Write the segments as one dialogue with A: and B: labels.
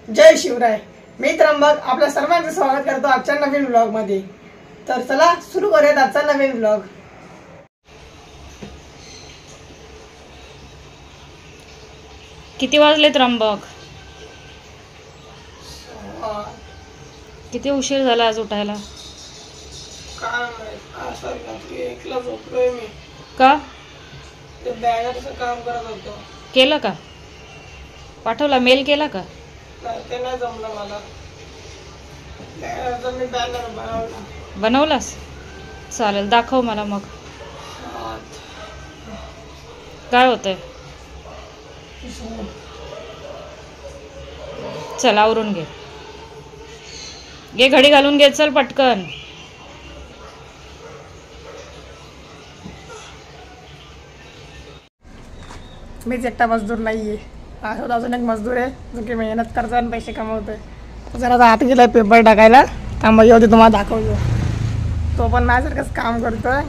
A: जय शिवराय. मी त्र्यंबक आपल्या सर्वांचं स्वागत करतो आजच्या नवीन व्लॉग मध्ये. तर चला सुरू करूयात आजचा नवीन व्लॉग.
B: किती वाजले त्र्यंबक? किती उशीर झाला आज उठायला?
A: काय रात्री 1ला झोपलोय मी.
B: का?
A: ते बॅनरचं काम करत होतो.
B: केलं का? पाठवला, मेल केला का?
A: ते नाही जमलं मला. बॅनरचा मी बॅनर बनवला.
B: बनवलास? चालेल, दाखव मला मग. काय होतंय? चल आवरून घे. घे घडी घालून घे, चल पटकन.
A: मीच एकटा मजदूर नाहीये, अजून एक मजदूर आहे जो की मेहनत करतो आणि पैसे कमवतोय. जरा आता आत गेलाय पेपर टाकायला. थांबा येऊ दे, तुम्हाला दाखवतो. तो पण माझ्यासारखंच काम करतोय.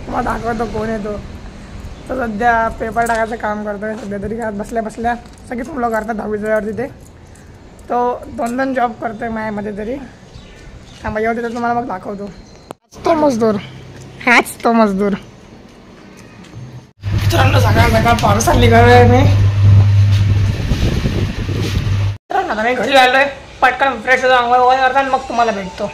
A: तुम्हाला दाखवतो कोण आहे तो. तो सध्या पेपर टाकायचं काम करतोय. सध्या तरी घरात बसल्या बसल्या सगळीच मुलं करतात 10वी झाल्यावर तिथे. तो 2 जॉब करतोय माझ्यामध्ये तरी. थांबा येऊ दे, तर तुम्हाला मग दाखवतो. हाच तो मजदूर. मित्रांनो सकाळ पावसात निघालोय मी. आता मी घरी आलोय. पटकन फ्रेश होतो, आंघोळ वगैरे करतो आणि मग तुम्हाला भेटतो.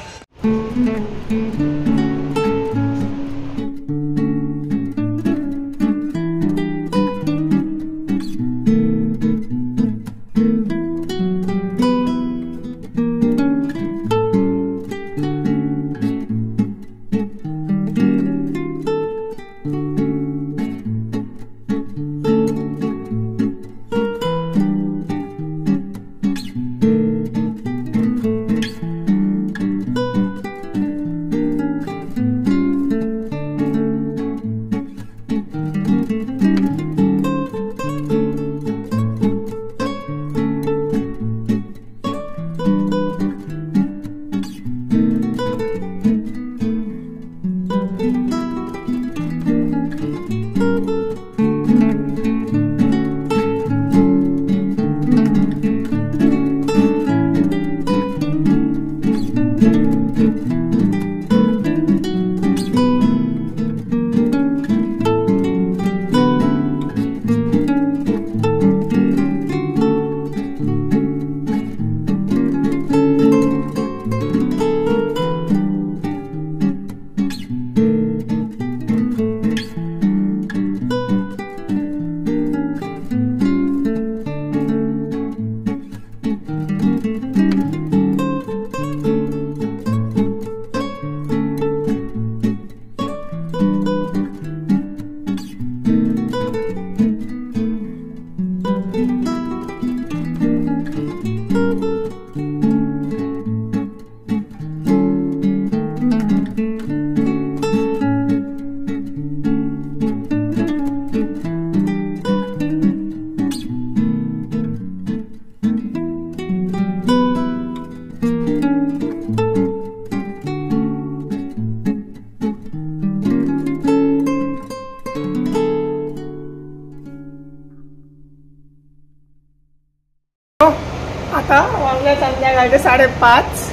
A: आता वाजले संध्याकाळचे 5:30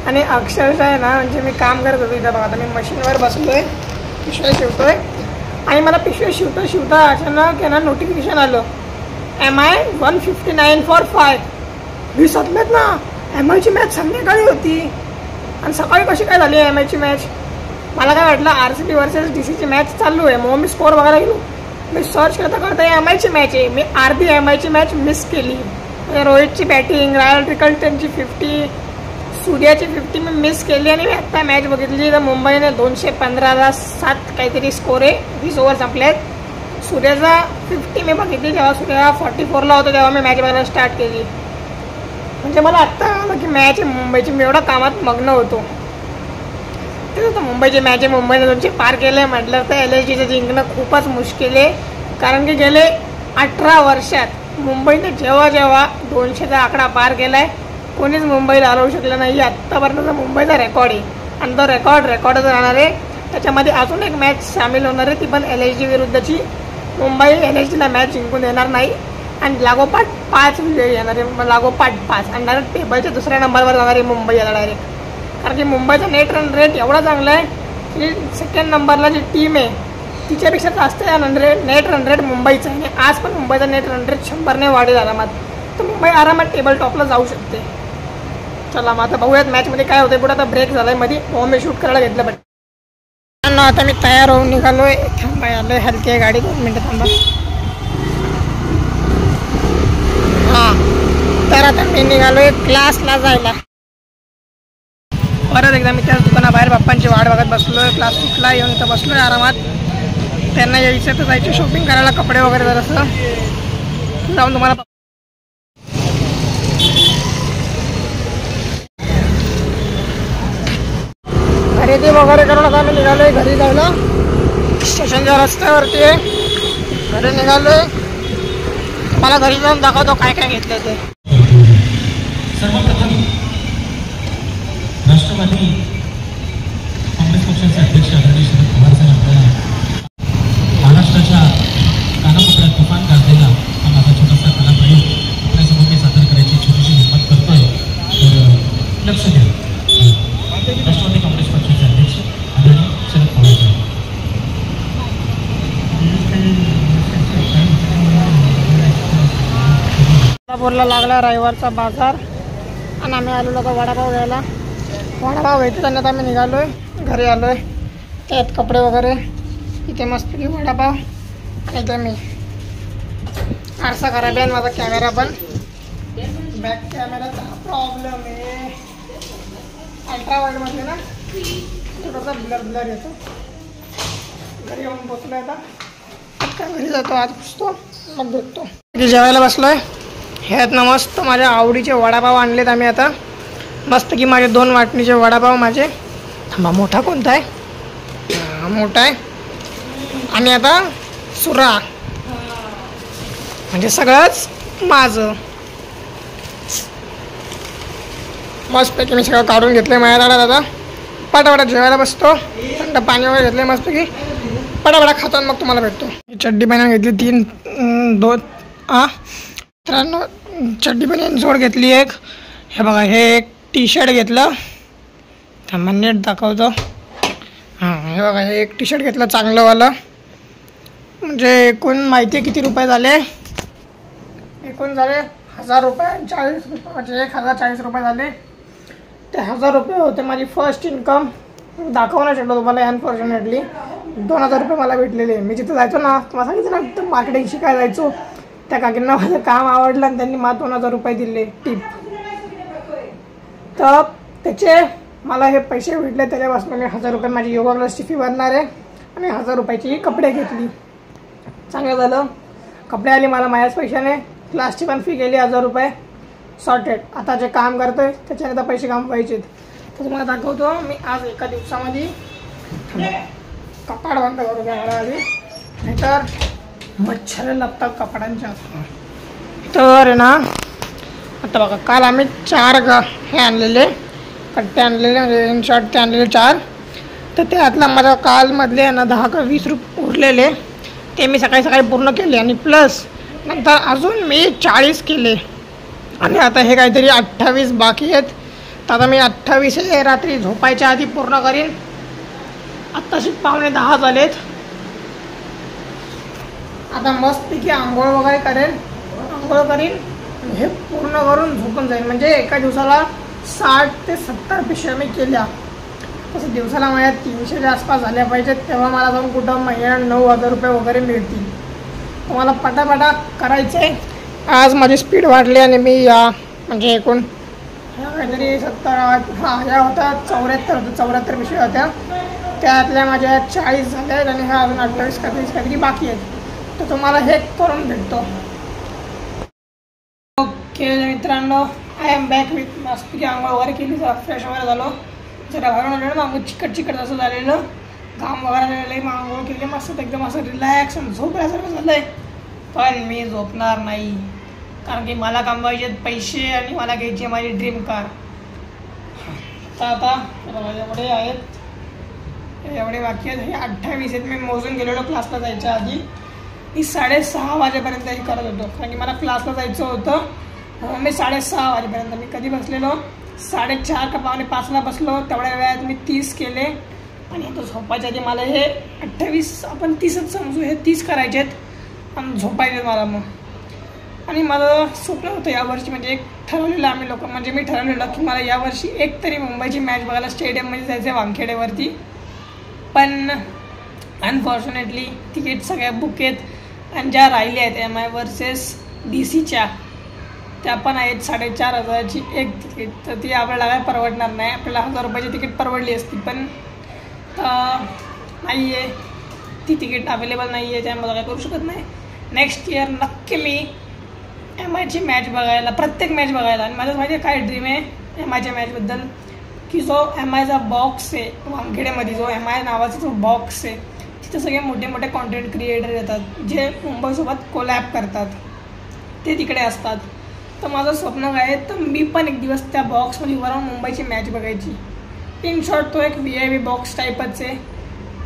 A: आणि अक्षरशः आहे ना, म्हणजे मी काम करत होतो इथं. बघा आता मी मशीनवर बसलोय, पिशव्या शिवतोय. आणि मला पिशव्या शिवता अचानक आहे ना नोटिफिकेशन आलं, MI 159 for 5. दिसतलेत ना. MIची मॅच संध्याकाळी होती आणि सकाळी कशी काय झाली MIची मॅच. मला काय वाटलं RCB वर्सेस DCची मॅच चालू आहे. मग मी स्कोअर बघायला गेलो. मी सर्च करता MIची मॅच आहे. मी अर्धी MIची मॅच मिस केली. रोहितची बॅटिंग, रॉयल ट्रिकल्टनची 50, सूर्याची 50 मी मिस केली. आणि मी आत्ता मॅच बघितली तर मुंबईने 215ला 7 काहीतरी स्कोर आहे. 20 ओव्हर संपलेत. सूर्याचा 50 मी बघितली जेव्हा सूर्या 44ला होता, तेव्हा मी मॅच बघायला स्टार्ट केली. म्हणजे मला आत्ता आलं की मॅच आहे मुंबईची. मी एवढा कामात मग्न होतो. तेच होतं, मुंबईची मॅच आहे. मुंबईने 200 पार केले म्हटलं तर LSGचं जिंकणं खूपच मुश्किल आहे. कारण की गेले 18 वर्षात मुंबईने जेव्हा 200चा आकडा पार केलाय, कोणीच मुंबईला हरवू शकलं नाही. आत्तापर्यंतचा मुंबईचा रेकॉर्ड आहे आणि तो रेकॉर्डच राहणार आहे. त्याच्यामध्ये अजून एक मॅच सामील होणार आहे, ती पण LSG विरुद्धची. मुंबई LSGला मॅच जिंकून देणार नाही आणि लागोपाठ 5 व्हिडिओ येणार आहे, लागोपाठ 5 आणि डायरेक्ट टेबलच्या दुसऱ्या नंबरवर जाणार आहे मुंबई याला डायरेक्ट. कारण की मुंबईचा नेट रन रेट एवढा चांगला आहे की सेकंड नंबरला जी टीम आहे तिच्यापेक्षा जास्त नेट रन रेट मुंबईचा आहे. आणि आज पण मुंबईचा नेट रन रेट 100ने वाढेल आरामात. तर मुंबई आरामात टेबल टॉपला जाऊ शकते. चला मग आता बघूयात मॅचमध्ये काय होतं. पुढे आता ब्रेक झाला आहे मध्ये, मी शूट करायला घेतलं. पण आता मी तयार होऊन निघालो आहे. थांबा आलो आहे, हलकी आहे गाडी, 2 मिनटं थांबा. हां, तर आता मी निघालो आहे क्लासला जायला. परत एकदा मी त्या दुकानाबाहेर बाप्पांची वाट बघत बसलो आहे. क्लास कुठला येऊन इथं बसलो आहे आरामात. त्यांना यायचं तर जायचं शॉपिंग करायला, कपडे वगैरे जरासं जाऊन तुम्हाला खरेदी वगैरे करून आता आम्ही निघालो आहे घरी जायला. स्टेशनच्या रस्त्यावरती आहे, घरी निघालो आहे. मला घरी जाऊन दाखवतो काय काय घेतलं ते.
C: सर्वप्रथम राष्ट्रवादी काँग्रेस पक्षाचे अध्यक्ष आदरणीय शरद पवार साहेब आपल्याला महाराष्ट्राच्या कानाकोपऱ्यात तुफान गाजलेला हा माझा छोटासा कलाप्रयोग आपल्यासमोर मी सादर करायची छोटीशी हिंमत करतोय. तर लक्ष द्या. राष्ट्रवादी काँग्रेस पक्षाचे अध्यक्ष आदरणीय शरद पवार साहेब.
A: कोल्हापूरला लागला रविवारचा बाजार आणि आम्ही आलेलो होतो वडापाव घ्यायला. वडापाव घ्यायचं त्यांना आम्ही निघालो आहे, घरी आलो आहे. त्यात कपडे वगैरे, इथे मस्तपैकी वडापाव. आणि ते मी आरसा खराब आहे, माझा कॅमेरा पण, बॅक कॅमेराचा प्रॉब्लेम आहे. अल्ट्रा वाईडमध्ये ना थोडासा ब्लर येतो. घरी येऊन पोचलो आता. आता घरी जातो, आज पुसतो मग भेटतो. जेवायला बसलो आहे. हे आहेत ना मस्त माझ्या आवडीचे वडापाव आणलेत आम्ही आता. मस्त की माझे 2 वाटणीचे वडापाव माझे. थांबा, मोठा कोणता आहे? मोठा आहे. आणि आता सुरा, म्हणजे सगळंच माझं. मस्तपैकी मी सगळं काढून घेतलं माझ्या दारात. आता पटापटा जेवायला बसतो. थंड पाणी वगैरे घेतलं मस्तपैकी, पटापटा खातो मग तुम्हाला भेटतो. चड्डी बनियान घेतली 2 मित्रांनो. चड्डी बनियान जोड घेतली एक. हे बघा, हे एक टी शर्ट घेतलं. थांबा नेट दाखवतो. हां, हे बघा, हे एक टी शर्ट घेतलं चांगलंवालं. म्हणजे एकूण माहिती आहे किती रुपये झाले? एकूण झाले 1000 रुपये, 40 रुपये, म्हणजे 1040 रुपये झाले. ते 1000 रुपये होते माझी फर्स्ट इन्कम. दाखवू नाही शकलो तुम्हाला अनफॉर्च्युनेटली. 2000 रुपये मला भेटलेले. मी जिथं जायचो ना, तुम्हाला सांगितलं ना, तर मार्केटिंग शिकायला जायचो. त्या काकींना माझं काम आवडलं आणि त्यांनी मला 2000 रुपये दिले टिप. तर त्याचे मला हे पैसे भेटले. त्याच्यापासून मी 1000 रुपये माझी योगा क्लासची फी भरणार आहे आणि 1000 रुपयाची कपडे घेतली. चांगलं झालं, कपडे आली मला माझ्याच पैशाने. क्लासची पण फी गेली 1000 रुपये सॉर्टेड. आता जे काम करतोय त्याच्याने तर पैसे कमवायचे. तर तुम्हाला दाखवतो मी आज एका दिवसामध्ये. कपाट बंद करू द्या मला आधी, नाहीतर मच्छर लागतात कपड्यांच्या. तर ना आता बघा, काल आम्ही 4 हे आणलेले कट्टे आणलेले, म्हणजे इन शॉर्ट ते आणलेले 4. तर त्यातला माझा कालमधले ना 10 का 20 रुपये उरलेले, ते मी सकाळी सकाळी पूर्ण केले. आणि प्लस नंतर अजून मी 40 केले. आणि आता हे काहीतरी 28 बाकी आहेत. तर आता मी 28 हे रात्री झोपायच्या आधी पूर्ण करीन. आत्ताशी 9:45 झालेत. आता मस्तपैकी आंघोळ वगैरे करेन, हे पूर्ण करून झोपून जाईल. म्हणजे एका दिवसाला 60 ते 70 पिशव्या मी केल्या. तसं दिवसाला माझ्या 300च्या आसपास झाल्या पाहिजेत. तेव्हा मला जाऊन कुठं महिन्याला 9000 रुपये वगैरे मिळतील. मला पटापटा करायचं आहे. आज माझी स्पीड वाढली आणि मी म्हणजे एकूण काहीतरी 70 ह्या होत्या 74 पिशव्या होत्या. त्यातल्या माझ्या 40 झाल्या आहेत आणि ह्या अजून 28 का 30 काहीतरी बाकी आहेत. तर तुम्हाला हे करून भेटतो. ओके मित्रांनो, आय एम बॅक विथ मस्तपैकी आंघोळ वगैरे केली, जरा फ्रेश वगैरे झालो. जरा भरून आलेलं मग चिकट असं झालेलं, घाम वगैरे झालेलं. मग आंघोळ केली मस्त एकदम असं रिलॅक्स आणि झोपल्यासारखं झालं आहे. पण मी झोपणार नाही, कारण की मला कमवायचे पैसे आणि मला घ्यायची माझी ड्रीम कार. तर आता एवढे आहेत, एवढे बाकी आहेत. हे 28 आहेत. मी मोजून गेलेलो क्लासला जायच्या आधी. मी 6:30 वाजेपर्यंत हे करत होतो, कारण की मला क्लासला जायचं होतं. मी 6:30 वाजेपर्यंत मी कधी बसलेलो 4:30 का 4:45ला बसलो. तेवढ्या वेळात मी 30 केले. आणि आता झोपायच्या आधी मला हे 28 आपण 30च समजू, हे 30 करायचे आहेत आणि झोपायचे मला मग. आणि माझं स्वप्न होतं यावर्षी, म्हणजे एक ठरवलेलं आम्ही लोक, म्हणजे मी ठरवलेलं की मला यावर्षी एक तरी मुंबईची मॅच बघायला स्टेडियममध्ये जायचं आहे वानखेडेवरती. पण अनफॉर्च्युनेटली तिकीट सगळ्या बुक आहेत आणि ज्या राहिल्या आहेत MI वर्सेस DCच्या त्या पण आहेत 4,500ची एक तिकीट. तर ती आपल्याला काय परवडणार नाही. आपल्याला 1,000 रुपयाची तिकीट परवडली असती, पण नाही आहे ती तिकीट अवेलेबल नाही आहे, त्यामुळे काय करू शकत नाही. नेक्स्ट इयर नक्की मी MIची मॅच बघायला, प्रत्येक मॅच बघायला. आणि माझं माहिती आहे काय ड्रीम आहे MIच्या मॅचबद्दल, की जो MIचा बॉक्स आहे वानखेडेमध्ये, जो MI नावाचा जो बॉक्स आहे, तिथं सगळे मोठे मोठे कॉन्टेंट क्रिएटर येतात जे मुंबईसोबत कोलॅब करतात, ते तिकडे असतात. तर माझं स्वप्न काय आहे, तर मी पण एक दिवस त्या बॉक्समध्ये उभं राहून मुंबईची मॅच बघायची. इन शॉर्ट तो एक VIP बॉक्स टाईपच आहे.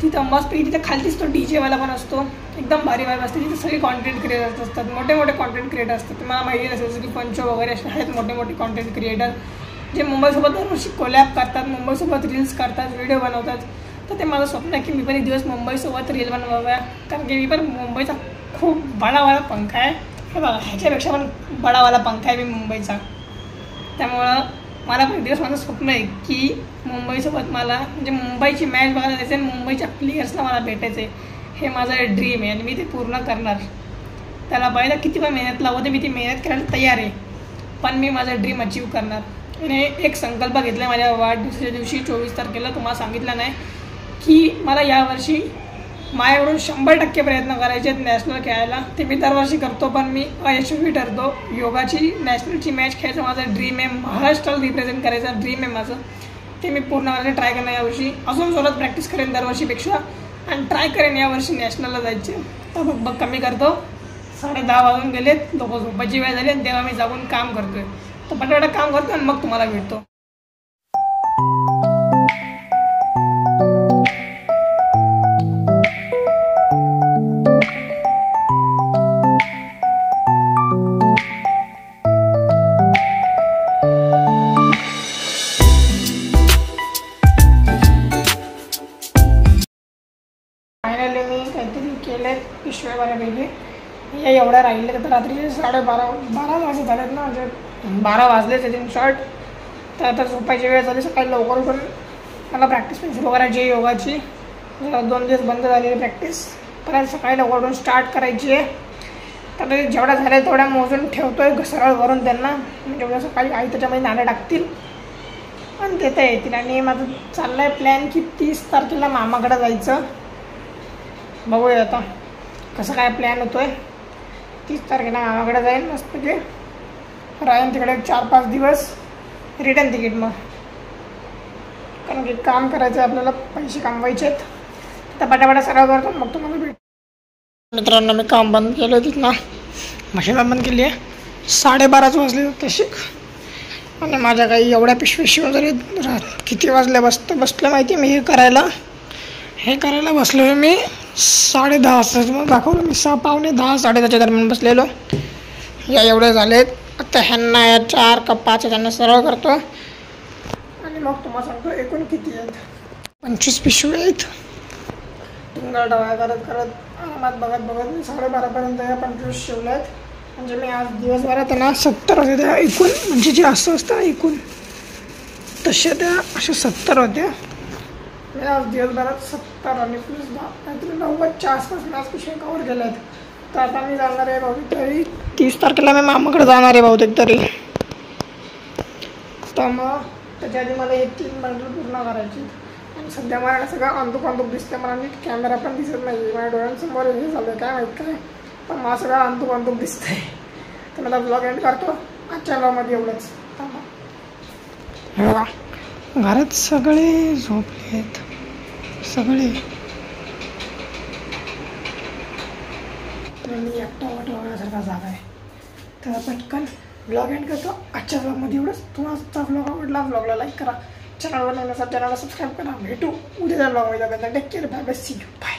A: तिथं मस्त तिथे खालतीच तो DJ वाला पण असतो, एकदम भारी वाईब असते. तिथे सगळे कॉन्टेंट क्रिएटर्स असतात, मोठे मोठे कॉन्टेंट क्रिएटर असतात. तुम्हाला माहिती असेल जसं की पंचो वगैरे असे आहेत मोठे मोठे कॉन्टेंट क्रिएटर जे मुंबईसोबत दरवर्षी कोलॅब करतात, मुंबईसोबत रील्स करतात, व्हिडिओ बनवतात. तर ते माझं स्वप्न आहे की मी पण एक दिवस मुंबईसोबत रील बनवाव्या, कारण की मी पण मुंबईचा खूप बडावाला पंखा आहे. हे बघा, ह्याच्यापेक्षा पण बडावाला पंखा आहे मी मुंबईचा. त्यामुळं मला पण एक दिवस माझं स्वप्न आहे की मुंबईसोबत मला, म्हणजे मुंबईची मॅच बघायला जायचं आहे, मुंबईच्या प्लेयर्सला मला भेटायचं आहे. हे माझं ड्रीम आहे आणि मी ते पूर्ण करणार. त्याला पाहिलं किती पण मेहनत लावते, मी ती मेहनत करायला तयार आहे, पण मी माझं ड्रीम अचीव करणार. आणि एक संकल्प घेतला आहे माझ्या वाढदिवसाच्या दिवशी 24 तारखेला. तुम्हाला सांगितलं नाही की मला यावर्षी माझ्याकडून 100% प्रयत्न करायचे आहेत नॅशनल खेळायला. ते मी दरवर्षी करतो, पण मी अयशस्वी ठरतो. योगाची नॅशनलची मॅच खेळायचं माझं ड्रीम आहे. महाराष्ट्राला रिप्रेझेंट करायचं ड्रीम आहे माझं. ते मी पूर्ण करायला ट्राय करणार यावर्षी. अजून जोरात प्रॅक्टिस करेन दरवर्षीपेक्षा आणि ट्राय करेन यावर्षी नॅशनलला जायचे. तर बघ कमी करतो. 10:30 वाजून गेलेत, लोक झोपायची वेळ झाली आणि तेव्हा मी जाऊन काम करतोय. तर पटापटा काम करतो आणि मग तुम्हाला भेटतो. फायनली मी काहीतरी केले पिशव्या बऱ्यापैकी. या एवढ्या राहिले तर रात्री 12:30 वाजत झालेत ना, म्हणजे 12 वाजलेच आहेत इन शॉर्ट. तर आता झोपायची वेळ झाली. सकाळी लवकर उठून मला प्रॅक्टिस पण सुरू करायची आहे योगाची. 2 दिवस बंद झालेली प्रॅक्टिस, परत सकाळी लवकर उठून स्टार्ट करायची आहे. तर जेवढ्या झाल्या तेवढ्या मोजून ठेवतो आहे सरळ वरून त्यांना, म्हणजे उद्या सकाळी आई त्याच्यामध्ये नाणं टाकतील आणि देता येतील. आणि माझं चाललं आहे प्लॅन की 30 तारखेला मामाकडे जायचं. बघूया आता कसं काय प्लॅन होतो आहे. 30 तारखेला मामाकडे जाईल, मस्तपैकी राहीन तिकडे 4-5 दिवस, रिटर्न तिकीट मग. कारण की काम करायचं आहे आपल्याला, पैसे कमवायचे आहेत. तर पटापटा सराव करतो मग तुम्हाला भेट. मित्रांनो मी काम बंद केलं तिथनं, मशीन बंद केली आहे. 12:30 वाजले तशी. आणि माझ्या काही एवढ्या पिशवी शिवून जरी किती वाजल्या बसलं माहिती आहे. मी हे करायला बसलो आहे मी 10:30 वाजता. मग दाखवलं मी 10:15 10:30च्या दरम्यान बसलेलो. या एवढे झालेत. आता ह्यांना या 4 का 5 त्यांना सराव करतो आणि मग तुम्हाला सांगतो एकूण किती आहेत. 25 पिशवी आहेत. टिंगल डवाळ्या करत आरामात बघत मी 12:30पर्यंत या 25 शिवल्या आहेत. म्हणजे मी आज दिवसभरात ना 70 होते त्या एकूण, म्हणजे जे असं असतं एकूण तशा त्या अशा 70 होत्या. मी आज दिवसभरात 70 आणि प्लस 10 काहीतरी 90च्या आसपास मी आज पिशव्या कवर केल्या आहेत. तर आता मी जाणार आहे बहुतेक तरी 30 तारखेला मी मामाकडे जाणार आहे बहुतेक तरी. तर मग त्याच्या आधी मला हे 3 बंडल पूर्ण करायची. आणि सध्या मला सगळं अंतूक दिसते. मला नीट कॅमेरा पण दिसत नाही, माझ्या डोळ्यांसमोर हे झालं काय माहीत काय, पण मला सगळं अंतूक दिसतं आहे. तर मला ब्लॉग एंड करतो आजच्या ब्लॉगमध्ये एवढंच. बघा घरात सगळे झोपले आहेत, सगळे. मी एकटा वाटवण्यासारखा जागा आहे. तर पटकन ब्लॉग एंड करतो आजच्या ब्लॉगमध्ये एवढंच. तुम्हाला ब्लॉग आवडला ब्लॉगला लाईक करा, चॅनलवर नवीन असा चॅनलला सबस्क्राईब करा. भेटू उद्याच्या ब्लॉगमध्ये. Take care, bye bye, see you, bye.